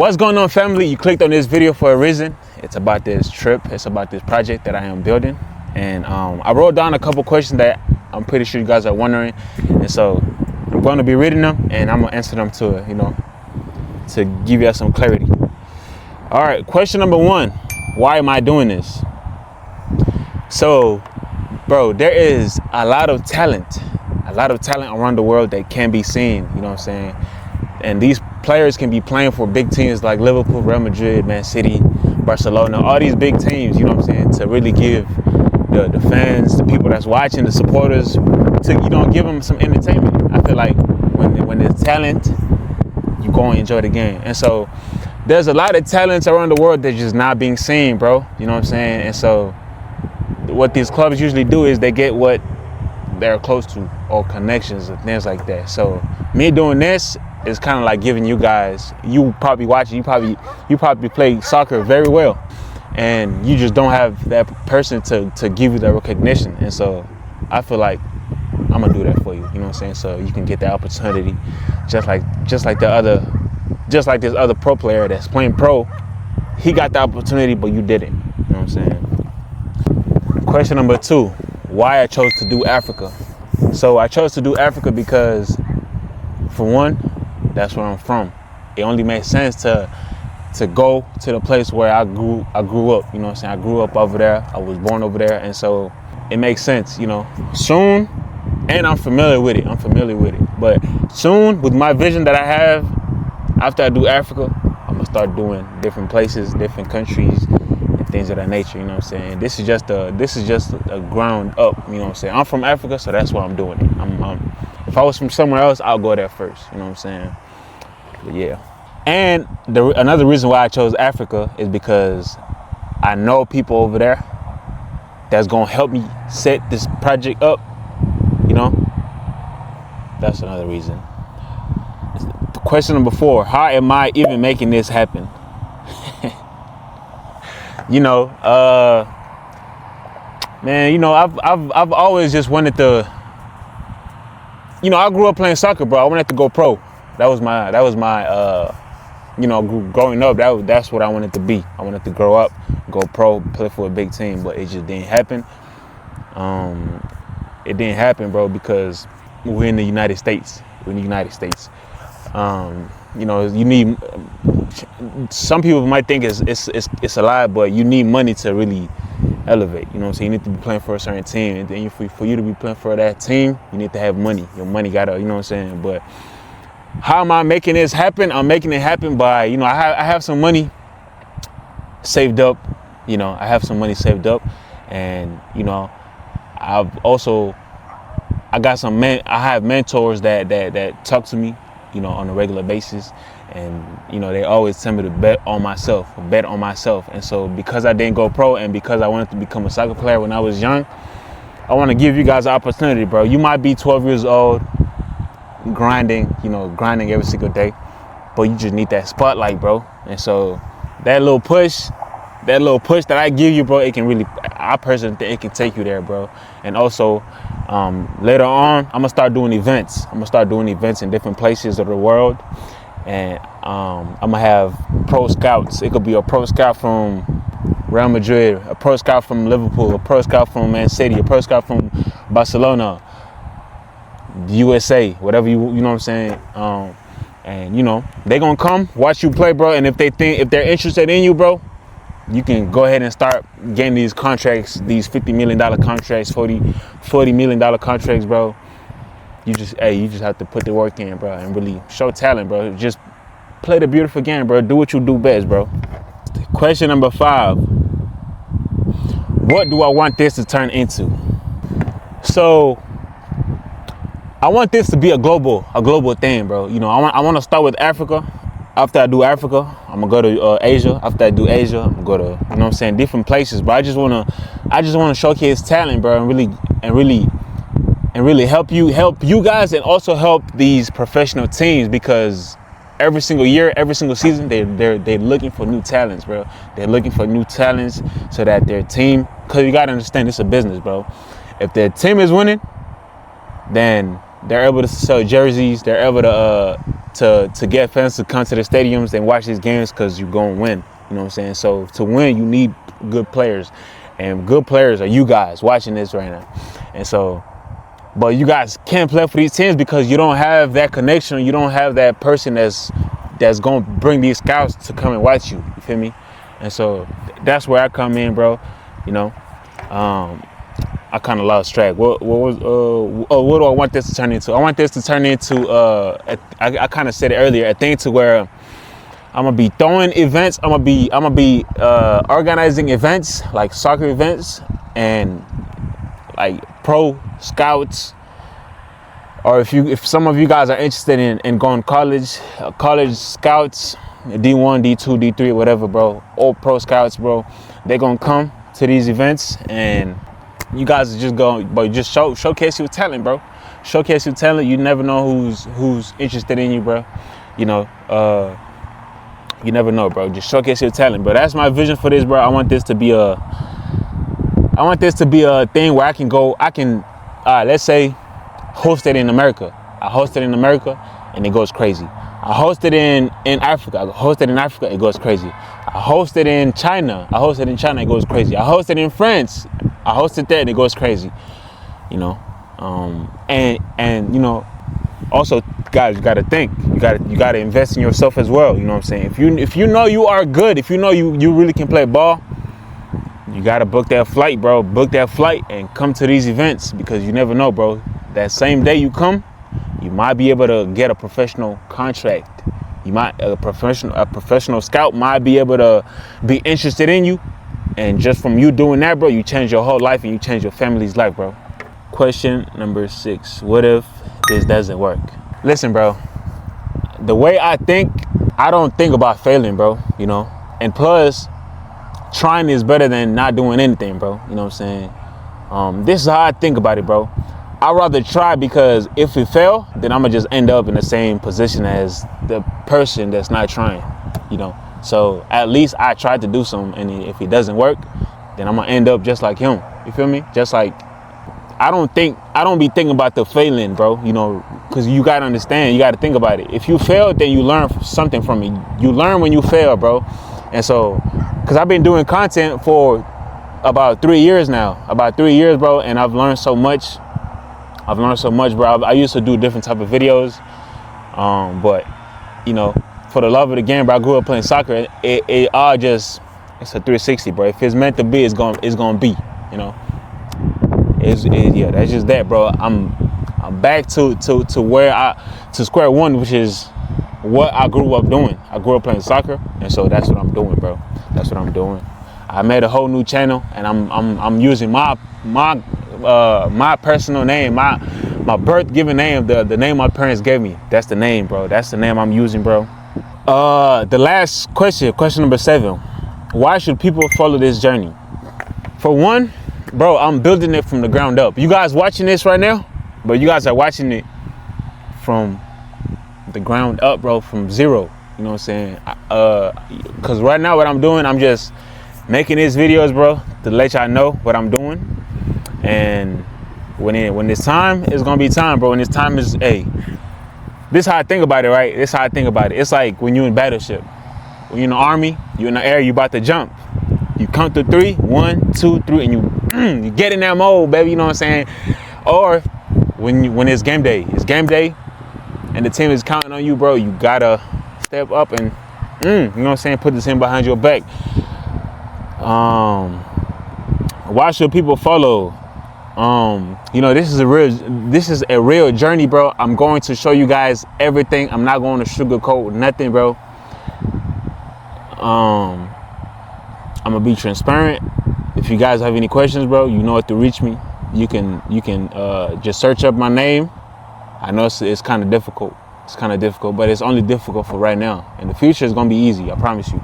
What's going on, family? You clicked on this video for a reason. It's about this trip. It's about this project that I am building. And I wrote down a couple questions that I'm pretty sure you guys are wondering. And so I'm going to be reading them and I'm going to answer them to give you some clarity. All right, question number one. Why am I doing this? So, bro, there is a lot of talent around the world that can be seen, you know what I'm saying? And these players can be playing for big teams like Liverpool, Real Madrid, Man City, Barcelona, all these big teams, you know what I'm saying, to really give the fans, the people that's watching, the supporters, to, give them some entertainment. I feel like when there's talent, you go and enjoy the game. And so there's a lot of talents around the world that's just not being seen, bro. You know what I'm saying? And so what these clubs usually do is they get what they're close to, or connections and things like that. So me doing this is kind of like giving you guys, you probably watching, you probably play soccer very well, and you just don't have that person to give you that recognition. And so I feel like I'm gonna do that for you, you know what I'm saying? So you can get the opportunity, just like this other pro player that's playing pro. He got the opportunity, but you didn't, you know what I'm saying? Question number two, why I chose to do Africa. So I chose to do Africa because, for one, that's where I'm from. It only made sense to go to the place where I grew up, you know what I'm saying? I grew up over there, I was born over there, and so it makes sense, soon, and I'm familiar with it, but soon, with my vision that I have, after I do Africa, I'm gonna start doing different places, different countries, and things of that nature, you know what I'm saying? This is just a ground up, you know what I'm saying? I'm from Africa, so that's why I'm doing it. If I was from somewhere else, I'll go there first, you know what I'm saying? But yeah. And another reason why I chose Africa is because I know people over there that's gonna help me set this project up, That's another reason. Question number four, how am I even making this happen? I've always just wanted to, I grew up playing soccer, bro. I wanted to go pro. That was my growing up, that's what I wanted to be. I wanted to grow up, go pro, play for a big team, but it just didn't happen. It didn't happen, bro, because we're in the United States. You need, some people might think it's a lie, but you need money to really elevate, you know what I'm saying? You need to be playing for a certain team, and then for you to be playing for that team, you need to have money. Your money gotta, you know what I'm saying? But how am I making this happen? I'm making it happen by, I have some money saved up, I have some money saved up, and I have mentors that talk to me, on a regular basis, and they always tell me to bet on myself. And so because I didn't go pro, and because I wanted to become a soccer player when I was young, I want to give you guys an opportunity, bro. You might be 12 years old, grinding every single day, but you just need that spotlight, bro. And so that little push that I give you, bro, I personally think it can take you there, bro. And also, later on, I'm gonna start doing events. In different places of the world, and I'm gonna have pro scouts. It could be a pro scout from Real Madrid, a pro scout from Liverpool, a pro scout from Man City, a pro scout from Barcelona, the USA, whatever you know what I'm saying. And they gonna come watch you play, bro. And if they're interested in you, bro, you can go ahead and start getting these contracts, these $50 million contracts, $40 million contracts, bro. You just have to put the work in, bro, and really show talent, bro. Just play the beautiful game, bro. Do what you do best, bro. Question number 5. What do I want this to turn into? So I want this to be a global thing, bro. I want to start with Africa. After I do Africa, I'm gonna go to Asia. After I do Asia, I'm gonna go to, different places. But I just wanna showcase talent, bro, and really help you guys, and also help these professional teams, because every single year, every single season, they're looking for new talents, bro. They're looking for new talents so that their team, because you gotta understand, it's a business, bro. If their team is winning, then they're able to sell jerseys. They're able to get fans to come to the stadiums and watch these games because you're going to win. You know what I'm saying? So to win, you need good players. And good players are you guys watching this right now. And so, but you guys can't play for these teams because you don't have that connection. You don't have that person that's going to bring these scouts to come and watch you. You feel me? And so that's where I come in, bro. You know, I kind of lost track. What do I want this to turn into? I want this to turn into, I kind of said it earlier, a thing to where I'm gonna be throwing events. I'm gonna be organizing events like soccer events and like pro scouts. Or if some of you guys are interested in going college scouts, D1, D2, D3, whatever, bro, all pro scouts, bro, they're gonna come to these events and you guys are just going, but just showcase your talent, bro. Showcase your talent. You never know who's interested in you, bro. You know, you never know, bro. Just showcase your talent, bro. That's my vision for this, bro. I want this to be a thing where I can, let's say, host it in America. I host it in America and it goes crazy. I host it in Africa. I host it in Africa, it goes crazy. I host it in China. It goes crazy. I host it in France. I host it there and it goes crazy. You know, and you know, also, guys, you gotta think. You gotta invest in yourself as well. You know what I'm saying? If you know you are good, if you know you really can play ball, you gotta book that flight, bro. Book that flight and come to these events because you never know, bro. That same day you come, you might be able to get a professional contract. A professional scout might be able to be interested in you, and just from you doing that, bro, you change your whole life and you change your family's life, bro. Question number 6. What if this doesn't work? Listen, bro, the way I think, I don't think about failing, bro, you know, and plus trying is better than not doing anything, bro. You know what I'm saying? This is how I think about it, bro. I'd rather try because if we fail, then I'm gonna just end up in the same position as the person that's not trying, you know. So at least I tried to do something, and if it doesn't work, then I'm gonna end up just like him. You feel me? Just like, I don't be thinking about the failing, bro, you know, because you gotta understand, you gotta think about it. If you fail, then you learn something from it. You learn when you fail, bro. And so, because I've been doing content for about 3 years now, bro, and I've learned so much. Bro. I used to do different type of videos, but you know, for the love of the game, bro, I grew up playing soccer. It's a 360, bro. If it's meant to be, it's gonna be, you know. Yeah, that's just that, bro. I'm back to square one, which is what I grew up doing. I grew up playing soccer, and so that's what I'm doing, bro. That's what I'm doing. I made a whole new channel, and I'm using my personal name, my birth given name, the name my parents gave me. That's the name, bro. That's the name I'm using, bro. The last question number 7. Why should people follow this journey? For one, bro, I'm building it from the ground up. You guys watching this right now, but you guys are watching it from the ground up, bro, from zero. You know what I'm saying? Cause right now what I'm doing, I'm just making these videos, bro, to let y'all know what I'm doing. And when it's time, it's gonna be time, bro. When it's time is, hey, this is how I think about it, right? This is how I think about it. It's like when you're in battleship. When you're in the army, you're in the air, you about to jump. You count to 3, 1, 2, 3, and you get in that mode, baby. You know what I'm saying? Or when it's game day, and the team is counting on you, bro. You gotta step up and you know what I'm saying? Put the team behind your back. Why should people follow? You know, this is a real journey, bro. I'm going to show you guys everything. I'm not going to sugarcoat nothing, bro. I'm gonna be transparent. If you guys have any questions, bro, you know what to reach me. You can just search up my name. I know it's kind of difficult. But it's only difficult for right now. In the future, it's gonna be easy. I promise you.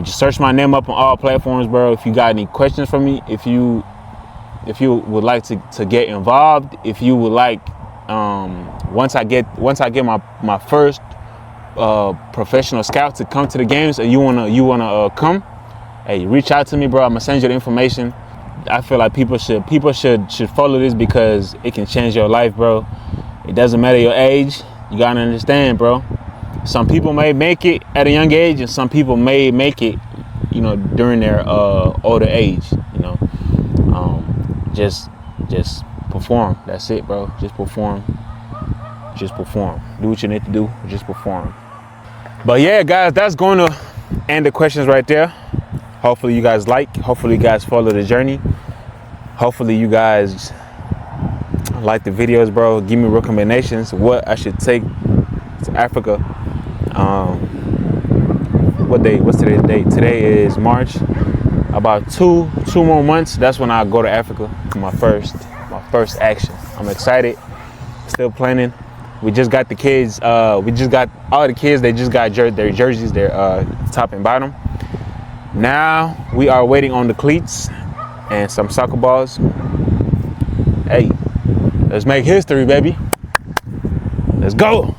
Just search my name up on all platforms, bro. If you got any questions for me, if you would like to get involved, if you would like, once I get my first professional scout to come to the games, and you wanna come, hey, reach out to me, bro. I'm gonna send you the information. I feel like people should follow this because it can change your life, bro. It doesn't matter your age. You gotta understand, bro. Some people may make it at a young age, and some people may make it, you know, during their older age. You know, just perform. That's it, bro. Just perform. Just perform. Do what you need to do. Just perform. But yeah, guys, that's going to end the questions right there. Hopefully you guys like. Hopefully you guys follow the journey. Hopefully you guys like the videos, bro. Give me recommendations what I should take to Africa. What's today's date? Today is March. About two more months, that's when I go to Africa for my first action. I'm excited. Still planning. We just got the kids. We just got all the kids. They just got their jerseys, their top and bottom. Now we are waiting on the cleats and some soccer balls. Hey, let's make history, baby. Let's go.